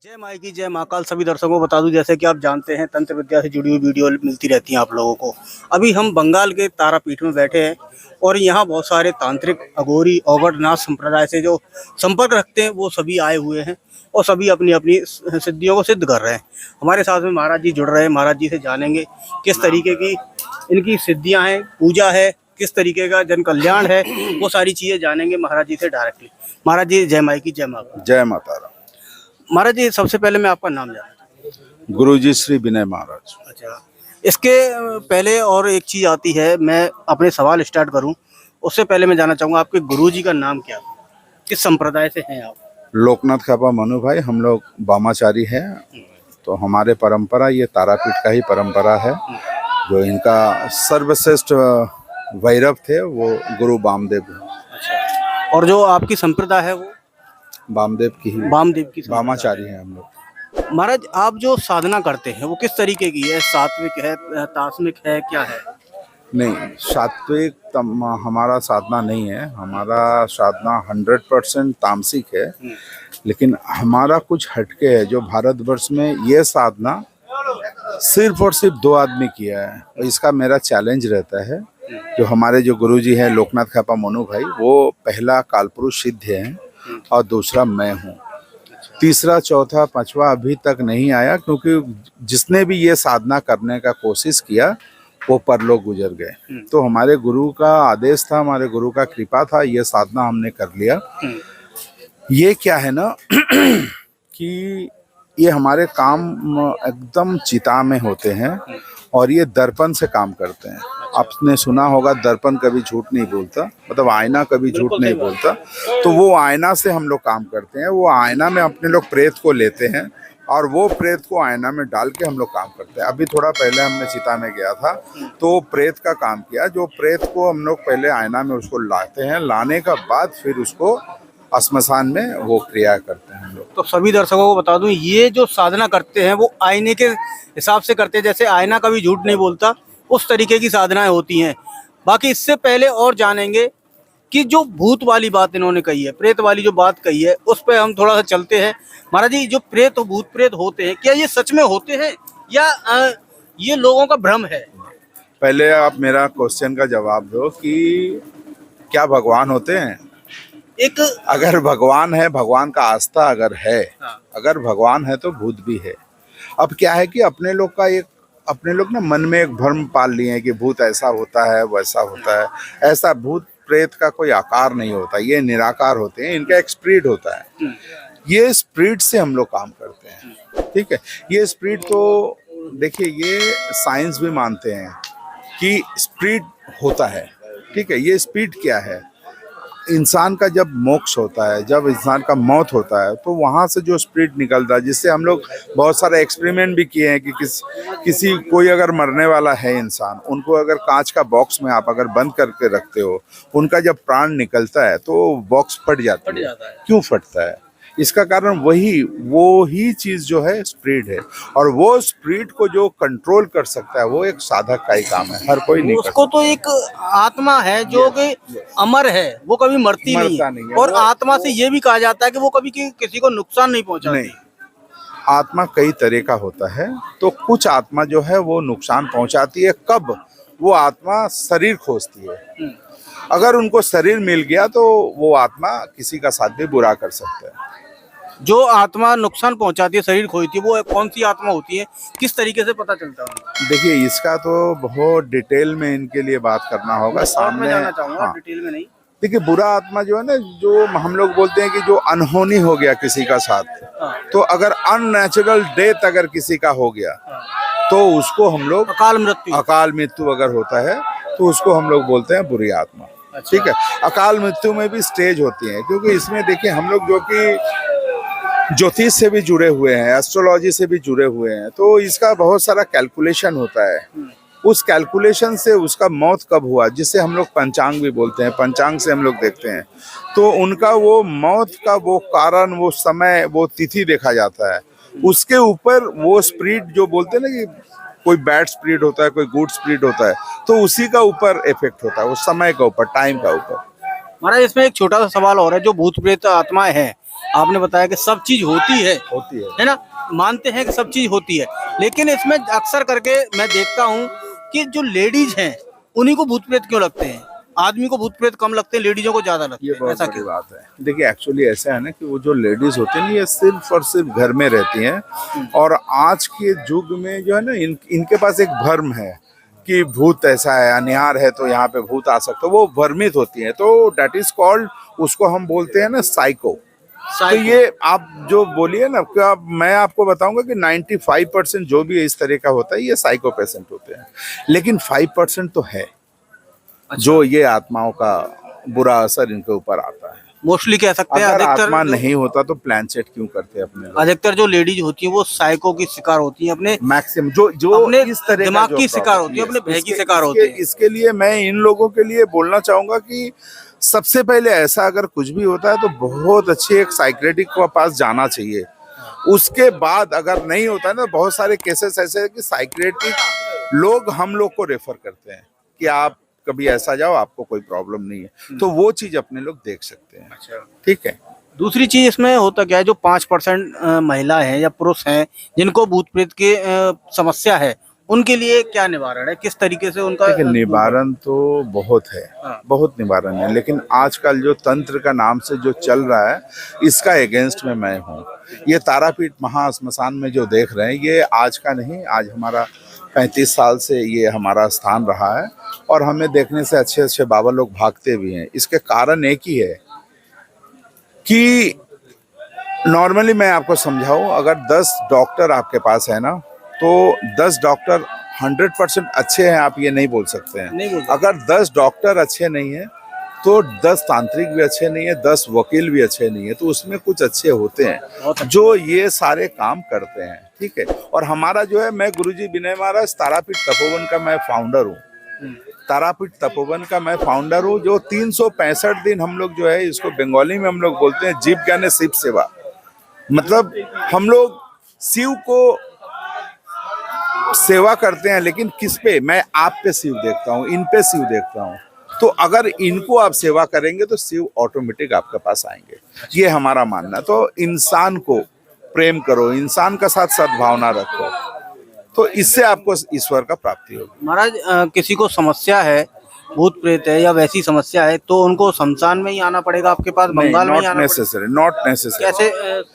जय माई की जय महाकाल। सभी दर्शकों को बता दूं, जैसे कि आप जानते हैं तंत्र विद्या से जुड़ी हुई वीडियो मिलती रहती हैं आप लोगों को। अभी हम बंगाल के तारापीठ में बैठे हैं और यहाँ बहुत सारे तांत्रिक अघोरी अवगढ़नाथ संप्रदाय से जो संपर्क रखते हैं वो सभी आए हुए हैं और सभी अपनी अपनी सिद्धियों को सिद्ध कर रहे हैं। हमारे साथ में महाराज जी जुड़ रहे हैं। महाराज जी से जानेंगे किस तरीके की इनकी सिद्धियाँ हैं, पूजा है, किस तरीके का जन कल्याण है, वो सारी चीज़ें जानेंगे महाराज जी से डायरेक्टली। महाराज जी जय माई की जय महाकाल। जय माता राम। महाराज जी सबसे पहले मैं आपका नाम जानना। गुरुजी श्री विनय महाराज। अच्छा, इसके पहले और एक चीज़ आती है, मैं अपने सवाल स्टार्ट करूं उससे पहले मैं जानना चाहूँगा आपके गुरुजी का नाम क्या है, किस संप्रदाय से हैं आप? लोकनाथ खापा मनु भाई, हम लोग वामाचारी हैं। तो हमारे परंपरा ये तारापीठ का ही परंपरा है। जो इनका सर्वश्रेष्ठ भैरव थे वो गुरु वामदेव हैं। अच्छा, और जो आपकी संप्रदाय है वो वामदेव की ही वामदेव की वामाचारी हैं हम लोग। महाराज आप जो साधना करते हैं वो किस तरीके की है? सात्विक है, तामसिक है, क्या है? नहीं, सात्विक हमारा साधना नहीं है। हमारा साधना 100% तामसिक है। लेकिन हमारा कुछ हटके है। जो भारतवर्ष में ये साधना सिर्फ और सिर्फ 2 आदमी किया है और इसका मेरा चैलेंज रहता है। जो हमारे जो गुरुजी हैं लोकनाथ खापा मनु भाई, वो पहला कालपुरुष सिद्ध हैं और दूसरा मैं हूँ। तीसरा चौथा पांचवा अभी तक नहीं आया, क्योंकि जिसने भी ये साधना करने का कोशिश किया वो परलोक गुजर गए। तो हमारे गुरु का आदेश था, हमारे गुरु का कृपा था, ये साधना हमने कर लिया। ये क्या है ना कि ये हमारे काम एकदम चिता में होते हैं और ये दर्पण से काम करते हैं। आपने सुना होगा दर्पण कभी झूठ नहीं बोलता, मतलब आईना कभी झूठ नहीं बोलता। तो वो आईना से हम लोग काम करते हैं। वो आईना में अपने लोग प्रेत को लेते हैं और वो प्रेत को आईना में डाल के हम लोग काम करते हैं। अभी थोड़ा पहले हमने चिता में गया था तो प्रेत का काम किया। जो प्रेत को हम लोग पहले आईना में उसको लाते हैं, लाने का बाद फिर उसको श्मशान में वो क्रिया करते हैं हम लोग। तो सभी दर्शकों को बता दूं, ये जो साधना करते हैं वो आईने के हिसाब से करते हैं। जैसे आईना कभी झूठ नहीं बोलता, उस तरीके की साधनाएं होती हैं। बाकी इससे पहले और जानेंगे कि जो भूत वाली बात इन्होंने कही है, प्रेत वाली जो बात कही है, उस पर हम थोड़ा सा चलते हैं। महाराज जी, जो प्रेत भूत प्रेत होते हैं, क्या ये सच में होते हैं या ये लोगों का भ्रम है? पहले आप मेरा क्वेश्चन का जवाब दो कि क्या भगवान होते हैं? एक अगर भगवान है, भगवान का आस्था अगर है, अगर भगवान है तो भूत भी है। अब क्या है कि अपने लोग ना मन में एक भ्रम पाल लिए हैं कि भूत ऐसा होता है, वैसा होता है। ऐसा भूत प्रेत का कोई आकार नहीं होता, ये निराकार होते हैं। इनका एक स्पिरिट होता है। ये स्पिरिट से हम लोग काम करते हैं, ठीक है। ये स्पिरिट तो देखिए, ये साइंस भी मानते हैं कि स्पिरिट होता है, ठीक है। ये स्पिरिट क्या है? इंसान का जब मोक्ष होता है, जब इंसान का मौत होता है, तो वहाँ से जो स्पिरिट निकलता है, जिससे हम लोग बहुत सारे एक्सपेरिमेंट भी किए हैं कि कोई अगर मरने वाला है इंसान, उनको अगर कांच का बॉक्स में आप अगर बंद करके रखते हो, उनका जब प्राण निकलता है तो बॉक्स फट जाता है। क्यों फटता है? इसका कारण वो ही चीज जो है स्पिरिट है। और वो स्पिरिट को जो कंट्रोल कर सकता है वो एक साधक का ही काम है, हर कोई नहीं कर सकता। उसको तो एक आत्मा है जो कि अमर है, वो कभी मरती नहीं है। और आत्मा से ये भी कहा जाता है कि वो कभी किसी को नुकसान नहीं पहुंचाती। नहीं, आत्मा कई तरह का होता है। तो कुछ आत्मा जो है वो नुकसान पहुंचाती है। कब? वो आत्मा शरीर खोजती है। अगर उनको शरीर मिल गया तो वो आत्मा किसी का साथ भी बुरा कर सकता है। जो आत्मा नुकसान पहुंचाती है, शरीर खोजती है, वो कौन सी आत्मा होती है, किस तरीके से पता चलता है? देखिए, इसका तो बहुत डिटेल में इनके लिए बात करना होगा सामने। जाना चाहूंगा, डिटेल में नहीं। देखिए, बुरा आत्मा जो है ना, जो हम लोग बोलते हैं कि जो अनहोनी हो गया किसी का साथ, तो अगर अननेचुरल डेथ अगर किसी का हो गया तो उसको हम लोग अकाल मृत्यु अगर होता है तो उसको हम लोग बोलते हैं बुरी आत्मा। ठीक है। अकाल मृत्यु में भी स्टेज होती है, क्योंकि इसमें देखिए हम लोग जो कि ज्योतिष से भी जुड़े हुए हैं, एस्ट्रोलॉजी से भी जुड़े हुए हैं, तो इसका बहुत सारा कैलकुलेशन होता है। उस कैलकुलेशन से उसका मौत कब हुआ, जिसे हम लोग पंचांग भी बोलते हैं, पंचांग से हम लोग देखते हैं, तो उनका वो मौत का वो कारण, वो समय, वो तिथि देखा जाता है। उसके ऊपर वो स्पिरिट जो बोलते हैं ना कि कोई बैड स्पिरिट होता है, कोई गुड स्पिरिट होता है, तो उसी का ऊपर इफेक्ट होता है, उस समय का ऊपर, टाइम का ऊपर। महाराज, इसमें एक छोटा सा सवाल और है। जो भूत प्रेत आत्माएं हैं, आपने बताया कि सब चीज होती होती है ना, मानते हैं कि सब चीज होती है, लेकिन इसमें अक्सर करके मैं देखता हूँ कि जो लेडीज हैं उन्हीं को भूत प्रेत क्यों लगते हैं, आदमी को भूत प्रेत कम लगते हैं, लेडीजों को ज्यादा लगते ये हैं, बहुत ऐसा बड़ी क्यों? बात है। देखिए एक्चुअली ऐसा है ना कि वो जो लेडीज होती है ना, ये सिर्फ और सिर्फ घर में रहती हैं, और आज के युग में जो है ना, इनके पास एक भ्रम है कि भूत ऐसा है, अनिहार है तो यहाँ पे भूत आ सकता है, वो भ्रमित होती है, तो डेट इज कॉल्ड, उसको हम बोलते हैं ना साइको। तो ये आप जो बोलिए ना, कि मैं आपको बताऊंगा कि 95% जो भी इस तरह का होता है ये साइको पेशेंट होते हैं, लेकिन 5% तो है जो ये आत्माओं का बुरा असर इनके ऊपर आता है। मोस्टली कह सकते हैं अगर अधिकतर आत्मा नहीं होता तो प्लान सेट क्यों करते अपने लोग? अधिकतर जो लेडीज होती हैं वो साइको की शिकार होती हैं, अपने मैक्सिमम जो जो अपने इस तरह का दिमाग जो की शिकार प्रॉब्लम- होती है, अपने Yes, भय की इसके- शिकार इसके- होती है। इसके लिए मैं इन लोगों के लिए बोलना चाहूंगा कि सबसे पहले ऐसा अगर कुछ भी होता है तो बहुत अच्छे एक साइक्रेटिक के पास जाना चाहिए। उसके बाद अगर नहीं होता है ना, बहुत सारे केसेस ऐसे हैं कि साइक्रेटिक लोग हम लोग को रेफर करते हैं कि आप कभी ऐसा जाओ, आपको कोई प्रॉब्लम नहीं है, तो वो चीज अपने लोग देख सकते हैं। अच्छा, ठीक है। दूसरी चीज इसमें होता क्या है, जो 5% महिला हैं या पुरुष हैं जिनको भूत प्रेत की समस्या है, उनके लिए क्या निवारण है, किस तरीके से उनका देखिए निवारण तो बहुत है, हाँ। बहुत निवारण है, लेकिन आजकल जो तंत्र का नाम से जो चल रहा है इसका अगेंस्ट में मैं हूँ। ये तारापीठ महाश्मशान में जो देख रहे हैं ये आज का नहीं, आज हमारा 35 साल से ये हमारा स्थान रहा है, और हमें देखने से अच्छे अच्छे बाबा लोग भागते भी हैं। इसके कारण एक ही है कि नॉर्मली मैं आपको समझाऊं, अगर 10 डॉक्टर आपके पास है ना, तो 10 डॉक्टर 100% अच्छे हैं, आप ये नहीं बोल सकते हैं। नहीं बोल सकते। अगर 10 डॉक्टर अच्छे नहीं हैं तो 10 तांत्रिक भी अच्छे नहीं है, 10 वकील भी अच्छे नहीं है, तो उसमें कुछ अच्छे होते हैं जो ये सारे काम करते हैं। ठीक है। और हमारा जो है, मैं गुरुजी विनय महाराज तारापीठ तपोवन का मैं फाउंडर हूँ। तारापीठ तपोवन का मैं फाउंडर हूँ, जो 365 दिन हम लोग जो है, इसको बंगाली में हम लोग बोलते हैं जीव ज्ञान शिव सेवा। मतलब हम लोग शिव को सेवा करते हैं, लेकिन किस पे? मैं आप पे शिव देखता हूँ, इन पे शिव देखता हूँ। तो अगर इनको आप सेवा करेंगे तो शिव ऑटोमेटिक आपके पास आएंगे, ये हमारा मानना। तो इंसान को प्रेम करो, इंसान का साथ सद्भावना रखो, तो इससे आपको ईश्वर का प्राप्ति होगी। महाराज किसी को समस्या है, भूत प्रेत है या वैसी समस्या है, तो उनको शमशान में ही आना पड़ेगा आपके पास, बंगाल में ही आना पड़ेगा? Not necessary. कैसे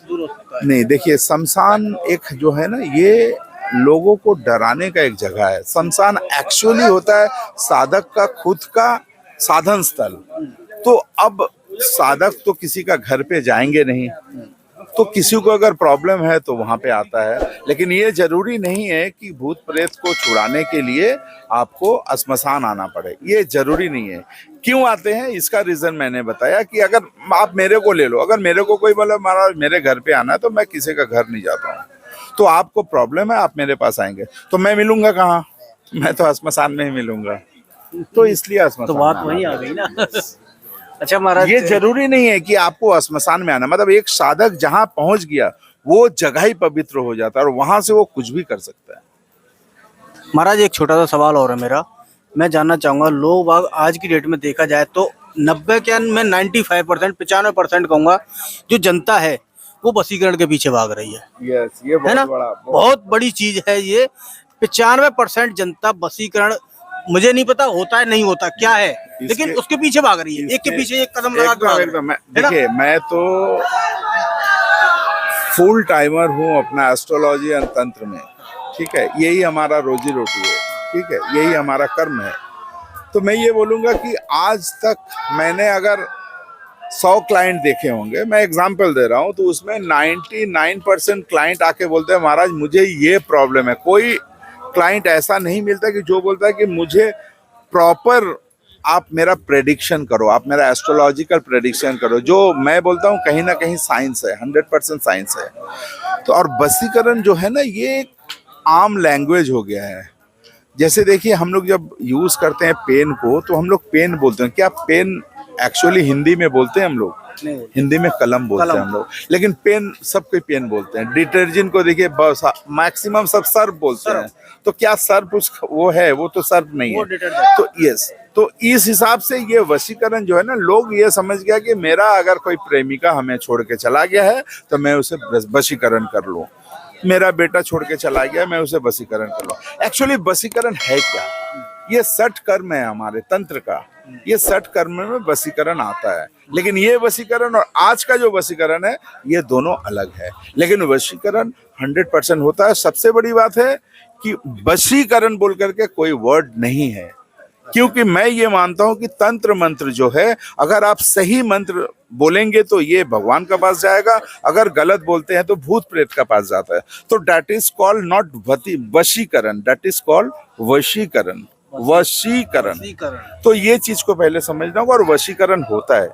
दूर हो सकता है? नहीं, देखिए शमशान एक जो है ना, ये लोगों को डराने का एक जगह है। शमशान एक्चुअली होता है साधक का खुद का साधन स्थल। तो अब साधक तो किसी का घर पे जाएंगे नहीं, तो किसी को अगर प्रॉब्लम है तो वहां पे आता है, लेकिन ये जरूरी नहीं है कि भूत प्रेत को छुड़ाने के लिए आपको श्मशान आना पड़े, ये जरूरी नहीं है। क्यों आते हैं इसका रीजन मैंने बताया कि अगर आप मेरे को ले लो, अगर मेरे को कोई बोले महाराज मेरे घर पे आना है, तो मैं किसी का घर नहीं जाता हूँ। तो आपको प्रॉब्लम है, आप मेरे पास आएंगे, तो मैं मिलूंगा कहाँ? मैं तो श्मशान में ही मिलूंगा। तो इसलिए श्मशान तो बात वही आ गई ना। अच्छा महाराज, ये जरूरी नहीं है कि आपको श्मशान में आना, मतलब एक साधक जहां पहुंच गया वो जगह ही पवित्र हो जाता है, और वहां से वो कुछ भी कर सकता है। महाराज एक छोटा सा सवाल और है मेरा, मैं जानना चाहूंगा, लोग बाग आज की डेट में देखा जाए तो 90 क्या मैं 95%, 95% कहूंगा, जो जनता है वो वशीकरण के पीछे भाग रही है। यस, ये है ना, बहुत बड़ी चीज है ये। 95% जनता वशीकरण, मुझे नहीं पता होता है नहीं होता क्या है, लेकिन उसके पीछे भाग रही है, एक के पीछे एक कदम लगा के भाग रही है। देखिए मैं तो फुल टाइमर हूँ अपना एस्ट्रोलॉजी और तंत्र में। ठीक है, यही हमारा रोजी रोटी है। ठीक है, यही हमारा कर्म है। तो मैं ये बोलूंगा कि आज तक मैंने अगर 100 क्लाइंट देखे होंगे, मैं एग्जांपल दे रहा हूँ, तो उसमें 99% क्लाइंट आके बोलते हैं महाराज मुझे ये प्रॉब्लम है। कोई क्लाइंट ऐसा नहीं मिलता कि जो बोलता है कि मुझे प्रॉपर आप मेरा प्रेडिक्शन करो, आप मेरा एस्ट्रोलॉजिकल प्रेडिक्शन करो। जो मैं बोलता हूँ कहीं ना कहीं साइंस है, 100% साइंस है। तो और वशीकरण जो है ना, ये एक आम लैंग्वेज हो गया है। जैसे देखिए हम लोग जब यूज करते हैं पेन को, तो हम लोग पेन बोलते हैं। क्या पेन एक्चुअली हिंदी में बोलते हैं हम लोग? हिंदी में कलम बोलते हैं हम लोग, लेकिन पेन सब कोई पेन बोलते हैं। डिटर्जेंट को देखिए मैक्सिमम सब सर्फ बोलते हैं। तो क्या सर्फ वो है? वो तो सर्फ नहीं है। तो यस, तो इस हिसाब से ये वशीकरण जो है ना, लोग ये समझ गया कि मेरा अगर कोई प्रेमिका हमें छोड़ के चला गया है तो मैं उसे वशीकरण कर लूं, मेरा बेटा छोड़ के चला गया मैं उसे वशीकरण कर लूं। एक्चुअली वशीकरण है क्या? ये सठ कर्म है हमारे तंत्र का, ये सठ कर्म में वशीकरण आता है। लेकिन ये वशीकरण और आज का जो वशीकरण है ये दोनों अलग है। लेकिन वशीकरण 100% होता है। सबसे बड़ी बात है कि वशीकरण बोल करके कोई वर्ड नहीं है, क्योंकि मैं ये मानता हूं कि तंत्र मंत्र जो है, अगर आप सही मंत्र बोलेंगे तो ये भगवान के पास जाएगा, अगर गलत बोलते हैं तो भूत प्रेत के पास जाता है। तो that is called not vashikaran, that is called vashikaran. वशीकरण, तो ये चीज को पहले समझना होगा। और वशीकरण होता है।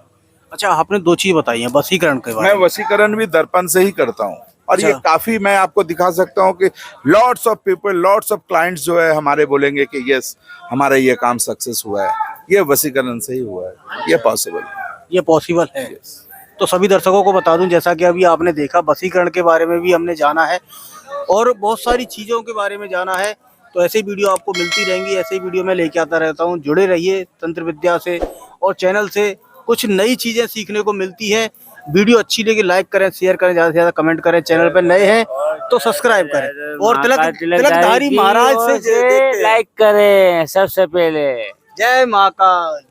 अच्छा, आपने दो चीज बताई है वशीकरण के बारे मैं में। वशीकरण भी दर्पण से ही करता हूँ, और ये अच्छा। काफी मैं आपको दिखा सकता हूँ कि lots of people, lots of clients जो है हमारे बोलेंगे कि यस हमारा ये काम सक्सेस हुआ है, ये वशीकरण से ही हुआ है, ये पॉसिबल है। ये पॉसिबल है। तो सभी दर्शकों को बता दूं, जैसा कि अभी आपने देखा, वशीकरण के बारे में भी हमने जाना है और बहुत सारी चीज़ों के बारे में जाना है। तो ऐसे वीडियो आपको मिलती रहेंगी, ऐसे वीडियो मैं लेके आता रहता हूं। जुड़े रहिए तंत्र विद्या से और चैनल से, कुछ नई चीज़ें सीखने को मिलती है। वीडियो अच्छी लगी लाइक करें, शेयर करें, ज़्यादा से ज़्यादा कमेंट करें। चैनल पर नए हैं तो सब्सक्राइब करें और तिलकधारी महाराज से लाइक करें सबसे पहले। जय महाकाल।